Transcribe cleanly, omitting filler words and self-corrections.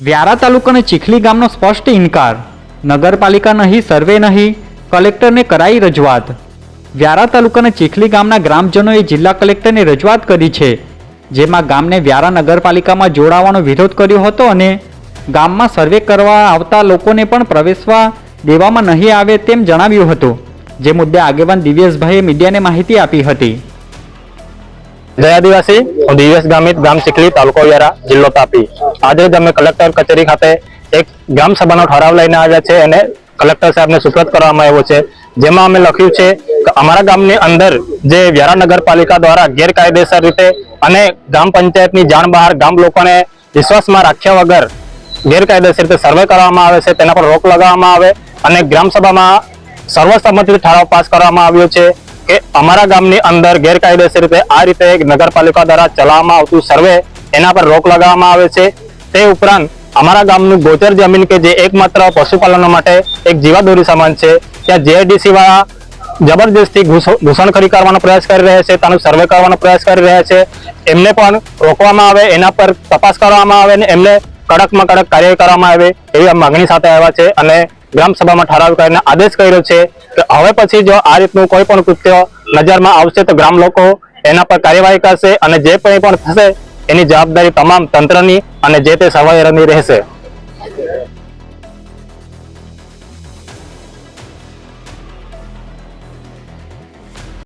વ્યારા તાલુકાના ચીખલી ગામનો સ્પષ્ટ ઇનકાર. નગરપાલિકા નહીં, સર્વે નહીં, કલેક્ટરને કરાઈ રજૂઆત. વ્યારા તાલુકાના ચીખલી ગામના ગ્રામજનોએ જિલ્લા કલેક્ટરને રજૂઆત કરી છે, જેમાં ગામને વ્યારા નગરપાલિકામાં જોડાવાનો વિરોધ કર્યો હતો અને ગામમાં સર્વે કરવા આવતા લોકોને પણ પ્રવેશવા દેવામાં નહીં આવે તેમ જણાવ્યું હતું. જે મુદ્દે આગેવાન દિવ્યેશભાઈએ મીડિયાને માહિતી આપી હતી. જય આદિવાસી, હું દિવ્યેશ ગામિત, ગામ ચીખલી, તાલુકો વ્યારા, જિલ્લો તાપી. આજે જ અમે કલેક્ટર કચેરી ખાતે એક ગ્રામ સભાનો ઠરાવ લઈને આવ્યા છે અને કલેક્ટર સાહેબને સુપ્રત કરવામાં આવ્યો છે, જેમાં અમે લખ્યું છે કે અમારા ગામની અંદર જે વ્યારા નગરપાલિકા દ્વારા ગેરકાયદેસર રીતે અને ગ્રામ પંચાયતની જાણ બહાર ગામ લોકોને વિશ્વાસમાં રાખ્યા વગર ગેરકાયદેસર રીતે સર્વે કરવામાં આવે છે, તેના પર રોક લગાવવામાં આવે અને ગ્રામ સભામાં સર્વસંમતિથી ઠરાવ પાસ કરવામાં આવ્યો છે કે અમારા ગામની અંદર ગેરકાયદેસર રીતે આ રીતે નગરપાલિકા દ્વારા ચલાવવામાં આવતું સર્વે એના પર રોક લગાવવામાં આવે છે. તે ઉપરાંત અમારા ગામનું ગોચર જમીન કે જે એકમાત્ર પશુપાલનો માટે એક જીવાદોરી સમાન છે, ત્યાં જીઆઈડીસી વાળા જબરજસ્તી ઘૂસણખોરી કરવાનો પ્રયાસ કરી રહ્યા છે, તેનું સર્વે કરવાનો પ્રયાસ કરી રહ્યા છે. એમને પણ રોકવામાં આવે, એના પર તપાસ કરવામાં આવે અને એમને કડકમાં કડક કાર્યવાહી કરવામાં આવે એવી માંગણી સાથે આવ્યા છે અને ગ્રામ સભામાં ઠરાવ કરીને આદેશ કર્યો છે કે હવે પછી જો આ રીતનું કોઈ પણ કૃત્ય નજરમાં આવશે તો ગ્રામ લોકો એના પર કાર્યવાહી કરશે અને જે કંઈ પણ થશે એની જવાબદારી તમામ તંત્રની અને જે તે સર્વેયરની રહેશે.